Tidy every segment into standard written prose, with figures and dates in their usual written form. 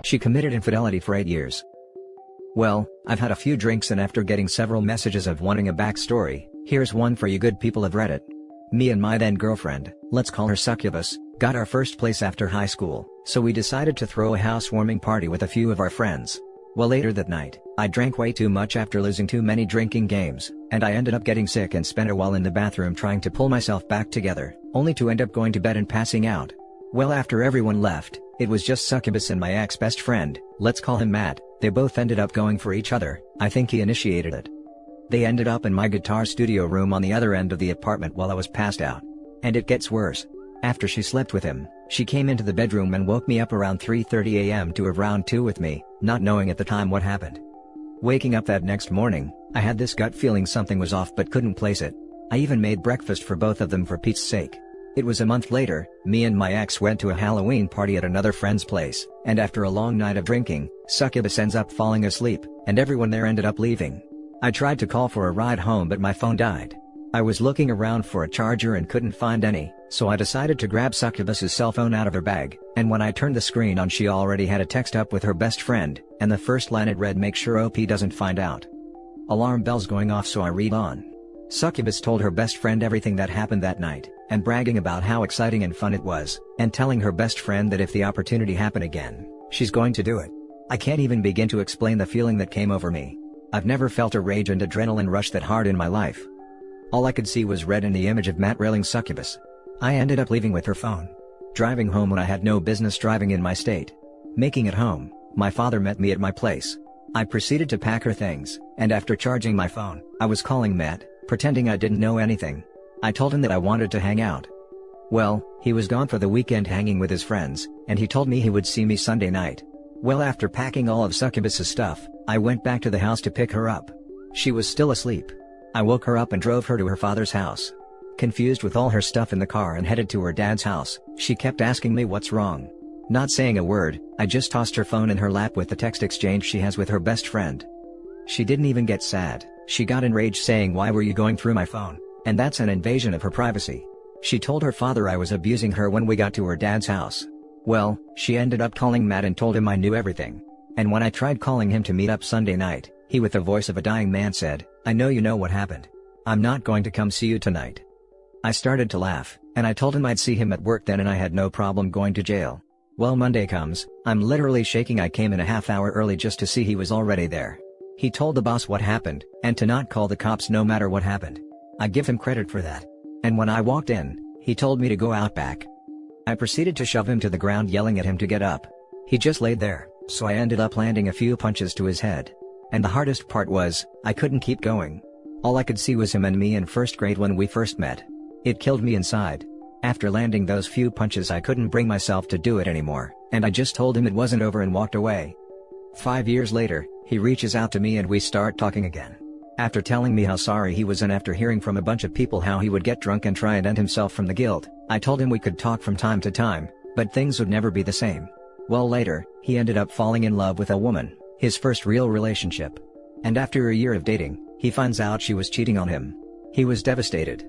She committed infidelity for 8 years. Well, I've had a few drinks and after getting several messages of wanting a backstory, here's one for you good people of Reddit. Me and my then girlfriend, let's call her Succubus, got our first place after high school, so we decided to throw a housewarming party with a few of our friends. Well, later that night, I drank way too much after losing too many drinking games, and I ended up getting sick and spent a while in the bathroom trying to pull myself back together, only to end up going to bed and passing out. Well, after everyone left, it was just Succubus and my ex-best friend, let's call him Matt. They both ended up going for each other. I think he initiated it. They ended up in my guitar studio room on the other end of the apartment while I was passed out. And it gets worse. After she slept with him, she came into the bedroom and woke me up around 3:30 a.m. to have round 2 with me, not knowing at the time what happened. Waking up that next morning, I had this gut feeling something was off but couldn't place it. I even made breakfast for both of them for Pete's sake. It was a month later, me and my ex went to a Halloween party at another friend's place, and after a long night of drinking, Succubus ends up falling asleep, and everyone there ended up leaving. I tried to call for a ride home but my phone died. I was looking around for a charger and couldn't find any, so I decided to grab Succubus's cell phone out of her bag, and when I turned the screen on she already had a text up with her best friend, and the first line it read, "Make sure OP doesn't find out." Alarm bells going off, so I read on. Succubus told her best friend everything that happened that night, and bragging about how exciting and fun it was, and telling her best friend that if the opportunity happened again, she's going to do it. I can't even begin to explain the feeling that came over me. I've never felt a rage and adrenaline rush that hard in my life. All I could see was red in the image of Matt railing Succubus. I ended up leaving with her phone. Driving home when I had no business driving in my state. Making it home, my father met me at my place. I proceeded to pack her things, and after charging my phone, I was calling Matt, pretending I didn't know anything. I told him that I wanted to hang out. Well, he was gone for the weekend hanging with his friends, and he told me he would see me Sunday night. Well, after packing all of Succubus's stuff, I went back to the house to pick her up. She was still asleep. I woke her up and drove her to her father's house. Confused with all her stuff in the car and headed to her dad's house, she kept asking me what's wrong. Not saying a word, I just tossed her phone in her lap with the text exchange she has with her best friend. She didn't even get sad, she got enraged saying, "Why were you going through my phone?" And that's an invasion of her privacy. She told her father I was abusing her when we got to her dad's house. Well, she ended up calling Matt and told him I knew everything. And when I tried calling him to meet up Sunday night, he with the voice of a dying man said, "I know you know what happened. I'm not going to come see you tonight." I started to laugh, and I told him I'd see him at work then and I had no problem going to jail. Well, Monday comes, I'm literally shaking. I came in a half hour early just to see he was already there. He told the boss what happened, and to not call the cops no matter what happened. I give him credit for that. And when I walked in, he told me to go out back. I proceeded to shove him to the ground yelling at him to get up. He just laid there, so I ended up landing a few punches to his head. And the hardest part was, I couldn't keep going. All I could see was him and me in first grade when we first met. It killed me inside. After landing those few punches I couldn't bring myself to do it anymore, and I just told him it wasn't over and walked away. 5 years later, he reaches out to me and we start talking again. After telling me how sorry he was and after hearing from a bunch of people how he would get drunk and try and end himself from the guilt, I told him we could talk from time to time, but things would never be the same. Well, later, he ended up falling in love with a woman, his first real relationship. And after a year of dating, he finds out she was cheating on him. He was devastated.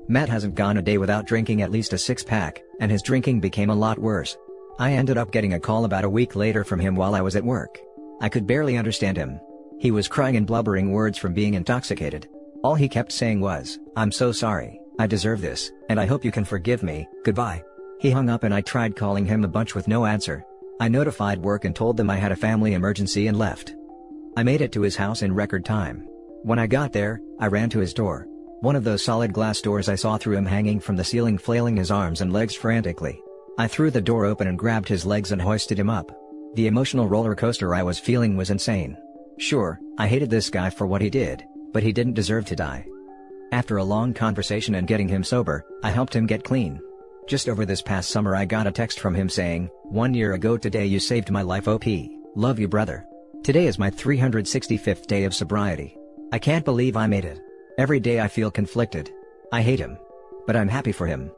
Matt hasn't gone a day without drinking at least a 6-pack, and his drinking became a lot worse. I ended up getting a call about a week later from him while I was at work. I could barely understand him. He was crying and blubbering words from being intoxicated. All he kept saying was, "I'm so sorry, I deserve this, and I hope you can forgive me, goodbye." He hung up and I tried calling him a bunch with no answer. I notified work and told them I had a family emergency and left. I made it to his house in record time. When I got there, I ran to his door. One of those solid glass doors. I saw through him hanging from the ceiling, flailing his arms and legs frantically. I threw the door open and grabbed his legs and hoisted him up. The emotional roller coaster I was feeling was insane. Sure, I hated this guy for what he did, but he didn't deserve to die. After a long conversation and getting him sober, I helped him get clean. Just over this past summer I got a text from him saying, "1 year ago today you saved my life, OP, love you brother. Today is my 365th day of sobriety. I can't believe I made it. Every day I feel conflicted. I hate him. But I'm happy for him."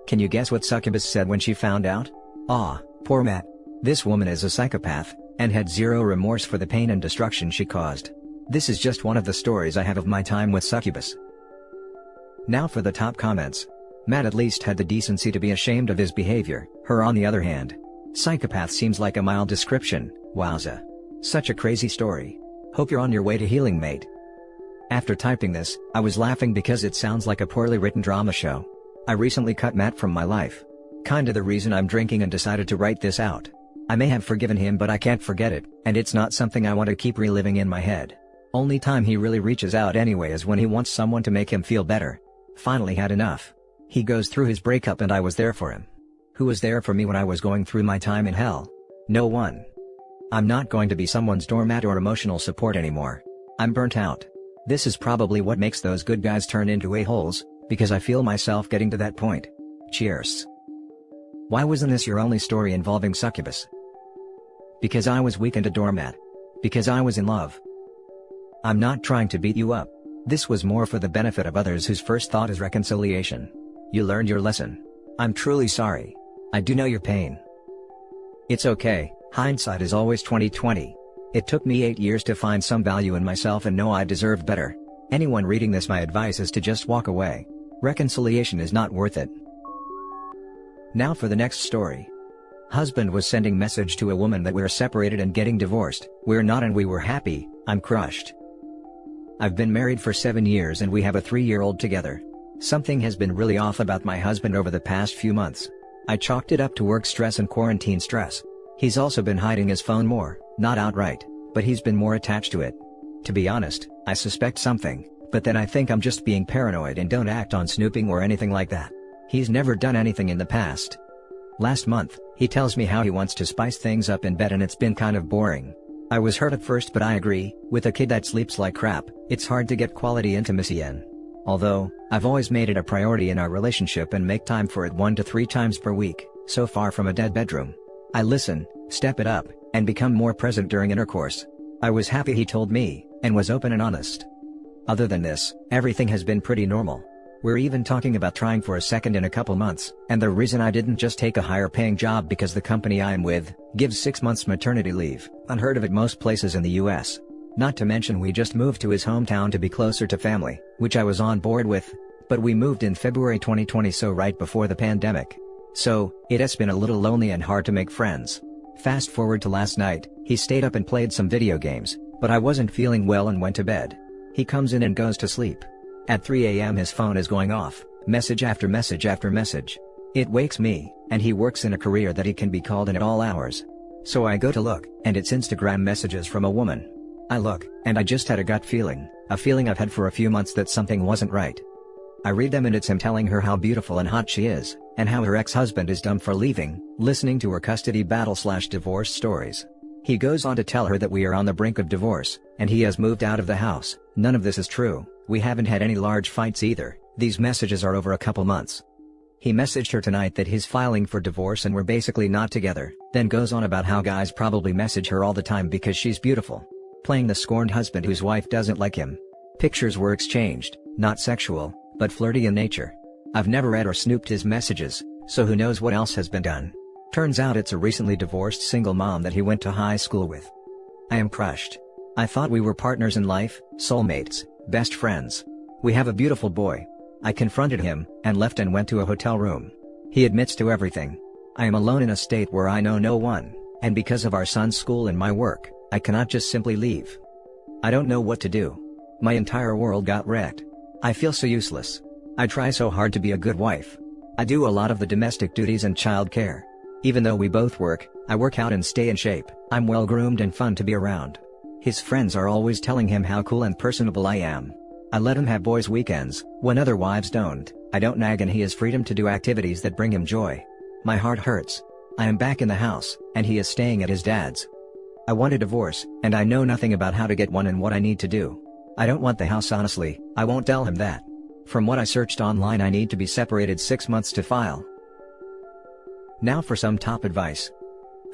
Can you guess what Succubus said when she found out? "Ah, poor Matt. This woman is a psychopath, and had zero remorse for the pain and destruction she caused." This is just one of the stories I have of my time with Succubus. Now for the top comments. Matt at least had the decency to be ashamed of his behavior, her on the other hand. Psychopath seems like a mild description. Wowza. Such a crazy story. Hope you're on your way to healing, mate. After typing this, I was laughing because it sounds like a poorly written drama show. I recently cut Matt from my life. Kinda the reason I'm drinking and decided to write this out. I may have forgiven him, but I can't forget it, and it's not something I want to keep reliving in my head. Only time he really reaches out anyway is when he wants someone to make him feel better. Finally had enough. He goes through his breakup and I was there for him. Who was there for me when I was going through my time in hell? No one. I'm not going to be someone's doormat or emotional support anymore. I'm burnt out. This is probably what makes those good guys turn into a-holes, because I feel myself getting to that point. Cheers. Why wasn't this your only story involving succubus? Because I was weak and a doormat. Because I was in love. I'm not trying to beat you up. This was more for the benefit of others whose first thought is reconciliation. You learned your lesson. I'm truly sorry. I do know your pain. It's okay, hindsight is always 20/20. It took me 8 years to find some value in myself and know I deserved better. Anyone reading this, my advice is to just walk away. Reconciliation is not worth it. Now for the next story. Husband was sending message to a woman that we're separated and getting divorced. We're not and we were happy. I'm crushed. I've been married for 7 years and we have a 3-year-old together. Something has been really off about my husband over the past few months. I chalked it up to work stress and quarantine stress. He's also been hiding his phone more, not outright, but he's been more attached to it. To be honest, I suspect something, but then I think I'm just being paranoid and don't act on snooping or anything like that. He's never done anything in the past. Last month, he tells me how he wants to spice things up in bed and it's been kind of boring. I was hurt at first, but I agree, with a kid that sleeps like crap, it's hard to get quality intimacy in. Although, I've always made it a priority in our relationship and make time for it 1 to 3 times per week, so far from a dead bedroom. I listen, step it up, and become more present during intercourse. I was happy he told me, and was open and honest. Other than this, everything has been pretty normal. We're even talking about trying for a second in a couple months, and the reason I didn't just take a higher paying job because the company I'm with gives 6 months maternity leave, unheard of at most places in the US. Not to mention we just moved to his hometown to be closer to family, which I was on board with, but we moved in February 2020, so right before the pandemic. So, it has been a little lonely and hard to make friends. Fast forward to last night, he stayed up and played some video games, but I wasn't feeling well and went to bed. He comes in and goes to sleep. At 3 a.m. his phone is going off, message after message after message. It wakes me, and he works in a career that he can be called in at all hours. So I go to look, and it's Instagram messages from a woman. I look, and I just had a gut feeling, a feeling I've had for a few months that something wasn't right. I read them and it's him telling her how beautiful and hot she is, and how her ex-husband is dumb for leaving, listening to her custody battle/divorce stories. He goes on to tell her that we are on the brink of divorce, and he has moved out of the house. None of this is true, we haven't had any large fights either, these messages are over a couple months. He messaged her tonight that he's filing for divorce and we're basically not together, then goes on about how guys probably message her all the time because she's beautiful. Playing the scorned husband whose wife doesn't like him. Pictures were exchanged, not sexual, but flirty in nature. I've never read or snooped his messages, so who knows what else has been done. Turns out it's a recently divorced single mom that he went to high school with. I am crushed. I thought we were partners in life, soulmates, best friends. We have a beautiful boy. I confronted him, and left and went to a hotel room. He admits to everything. I am alone in a state where I know no one, and because of our son's school and my work, I cannot just simply leave. I don't know what to do. My entire world got wrecked. I feel so useless. I try so hard to be a good wife. I do a lot of the domestic duties and child care. Even though we both work, I work out and stay in shape. I'm well groomed and fun to be around. His friends are always telling him how cool and personable I am. I let him have boys' weekends, when other wives don't. I don't nag and he has freedom to do activities that bring him joy. My heart hurts. I am back in the house, and he is staying at his dad's. I want a divorce, and I know nothing about how to get one and what I need to do. I don't want the house, honestly. I won't tell him that. From what I searched online, I need to be separated 6 months to file. Now for some top advice.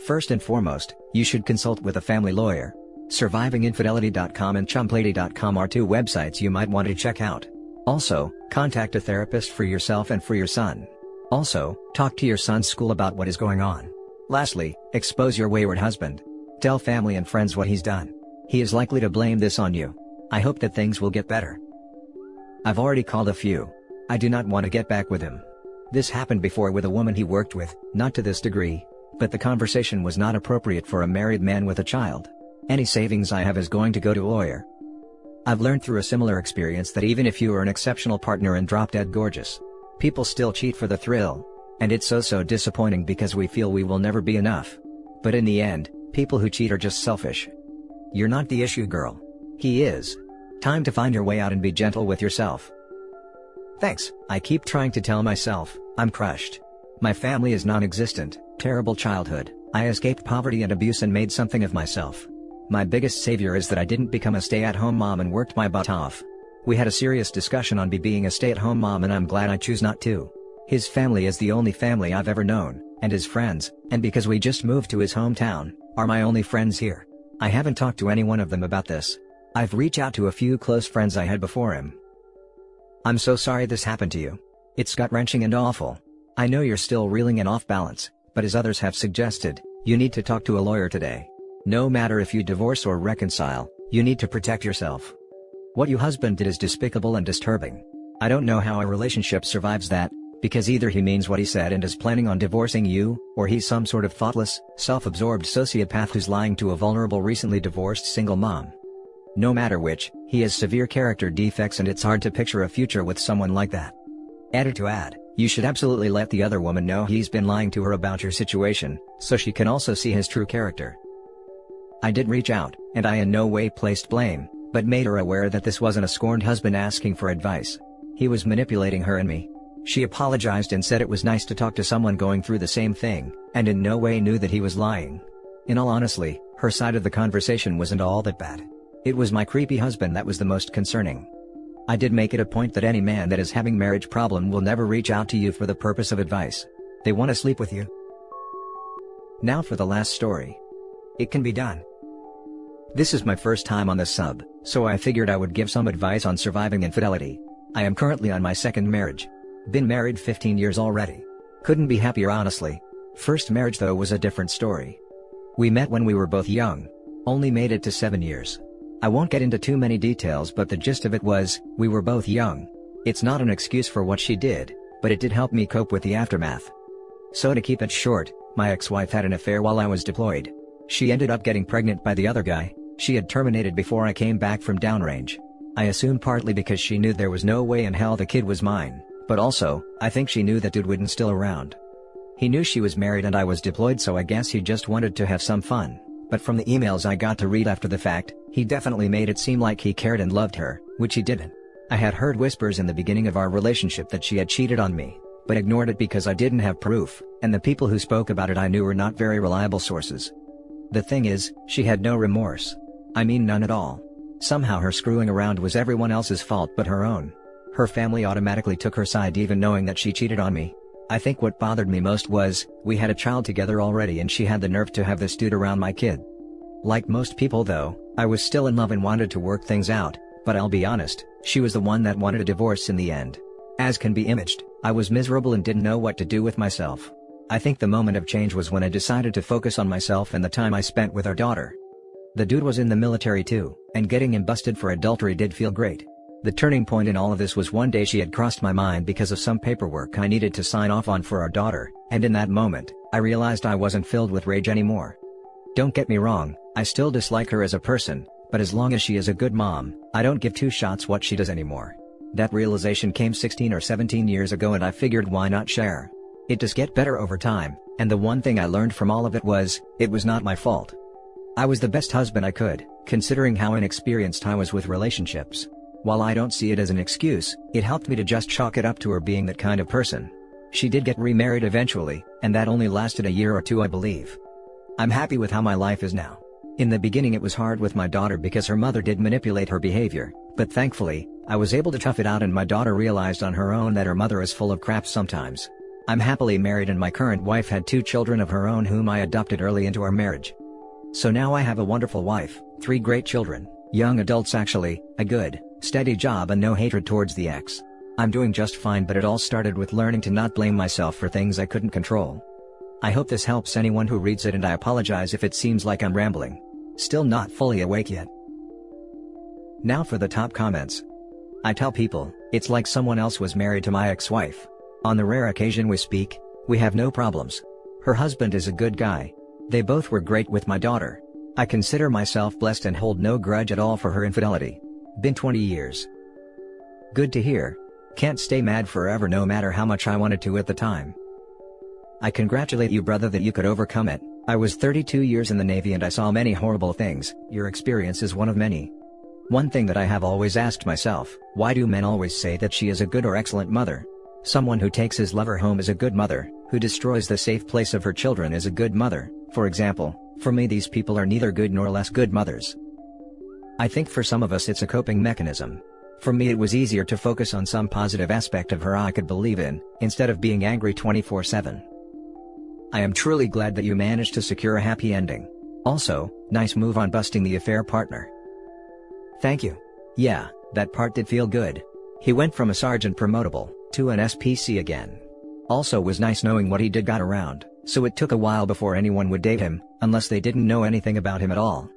First and foremost, you should consult with a family lawyer. SurvivingInfidelity.com and ChumpLady.com are 2 websites you might want to check out. Also, contact a therapist for yourself and for your son. Also, talk to your son's school about what is going on. Lastly, expose your wayward husband. Tell family and friends what he's done. He is likely to blame this on you. I hope that things will get better. I've already called a few. I do not want to get back with him. This happened before with a woman he worked with, not to this degree. But the conversation was not appropriate for a married man with a child. Any savings I have is going to go to a lawyer. I've learned through a similar experience that even if you are an exceptional partner and drop-dead gorgeous, people still cheat for the thrill. And it's so disappointing because we feel we will never be enough. But in the end, people who cheat are just selfish. You're not the issue, girl. He is. Time to find your way out and be gentle with yourself. Thanks. I keep trying to tell myself, I'm crushed. My family is non-existent, terrible childhood, I escaped poverty and abuse and made something of myself. My biggest savior is that I didn't become a stay-at-home mom and worked my butt off. We had a serious discussion on being a stay-at-home mom and I'm glad I choose not to. His family is the only family I've ever known, and his friends, and because we just moved to his hometown, are my only friends here. I haven't talked to any one of them about this. I've reached out to a few close friends I had before him. I'm so sorry this happened to you. It's gut-wrenching and awful. I know you're still reeling and off balance, but as others have suggested, you need to talk to a lawyer today. No matter if you divorce or reconcile, you need to protect yourself. What your husband did is despicable and disturbing. I don't know how a relationship survives that, because either he means what he said and is planning on divorcing you, or he's some sort of thoughtless, self-absorbed sociopath who's lying to a vulnerable recently divorced single mom. No matter which, he has severe character defects and it's hard to picture a future with someone like that. Added to add, you should absolutely let the other woman know he's been lying to her about your situation, so she can also see his true character. I did reach out, and I in no way placed blame, but made her aware that this wasn't a scorned husband asking for advice. He was manipulating her and me. She apologized and said it was nice to talk to someone going through the same thing, and in no way knew that he was lying. In all honesty, her side of the conversation wasn't all that bad. It was my creepy husband that was the most concerning. I did make it a point that any man that is having marriage problem will never reach out to you for the purpose of advice. They want to sleep with you. Now for the last story. It can be done. This is my first time on the sub, so I figured I would give some advice on surviving infidelity. I am currently on my second marriage. Been married 15 years already. Couldn't be happier honestly. First marriage though was a different story. We met when we were both young. Only made it to 7 years. I won't get into too many details but the gist of it was, we were both young. It's not an excuse for what she did, but it did help me cope with the aftermath. So to keep it short, my ex-wife had an affair while I was deployed. She ended up getting pregnant by the other guy. She had terminated before I came back from downrange. I assumed partly because she knew there was no way in hell the kid was mine. But also, I think she knew that dude wasn't still around. He knew she was married and I was deployed so I guess he just wanted to have some fun. But from the emails I got to read after the fact, he definitely made it seem like he cared and loved her, which he didn't. I had heard whispers in the beginning of our relationship that she had cheated on me, but ignored it because I didn't have proof, and the people who spoke about it I knew were not very reliable sources. The thing is, she had no remorse. I mean none at all. Somehow her screwing around was everyone else's fault but her own. Her family automatically took her side even knowing that she cheated on me. I think what bothered me most was, we had a child together already and she had the nerve to have this dude around my kid. Like most people though, I was still in love and wanted to work things out, but I'll be honest, she was the one that wanted a divorce in the end. As can be imaged, I was miserable and didn't know what to do with myself. I think the moment of change was when I decided to focus on myself and the time I spent with our daughter. The dude was in the military too, and getting him busted for adultery did feel great. The turning point in all of this was one day she had crossed my mind because of some paperwork I needed to sign off on for our daughter, and in that moment, I realized I wasn't filled with rage anymore. Don't get me wrong, I still dislike her as a person, but as long as she is a good mom, I don't give two shots what she does anymore. That realization came 16 or 17 years ago and I figured why not share. It does get better over time, and the one thing I learned from all of it was, it was not my fault. I was the best husband I could, considering how inexperienced I was with relationships. While I don't see it as an excuse, it helped me to just chalk it up to her being that kind of person. She did get remarried eventually, and that only lasted a year or two I believe. I'm happy with how my life is now. In the beginning it was hard with my daughter because her mother did manipulate her behavior, but thankfully, I was able to tough it out and my daughter realized on her own that her mother is full of crap sometimes. I'm happily married and my current wife had 2 children of her own whom I adopted early into our marriage. So now I have a wonderful wife, 3 great children, young adults actually, a good, steady job and no hatred towards the ex. I'm doing just fine but it all started with learning to not blame myself for things I couldn't control. I hope this helps anyone who reads it and I apologize if it seems like I'm rambling. Still not fully awake yet. Now for the top comments. I tell people, it's like someone else was married to my ex-wife. On the rare occasion we speak, we have no problems. Her husband is a good guy. They both were great with my daughter. I consider myself blessed and hold no grudge at all for her infidelity. Been 20 years. Good to hear. Can't stay mad forever no matter how much I wanted to at the time. I congratulate you, brother, that you could overcome it. I was 32 years in the Navy and I saw many horrible things. Your experience is one of many. One thing that I have always asked myself, why do men always say that she is a good or excellent mother? Someone who takes his lover home is a good mother, who destroys the safe place of her children is a good mother. For example, for me these people are neither good nor less good mothers. I think for some of us it's a coping mechanism. For me it was easier to focus on some positive aspect of her I could believe in, instead of being angry 24/7. I am truly glad that you managed to secure a happy ending. Also, nice move on busting the affair partner. Thank you. Yeah, that part did feel good. He went from a sergeant promotable to an SPC again. Also was nice knowing what he did got around, so it took a while before anyone would date him, unless they didn't know anything about him at all.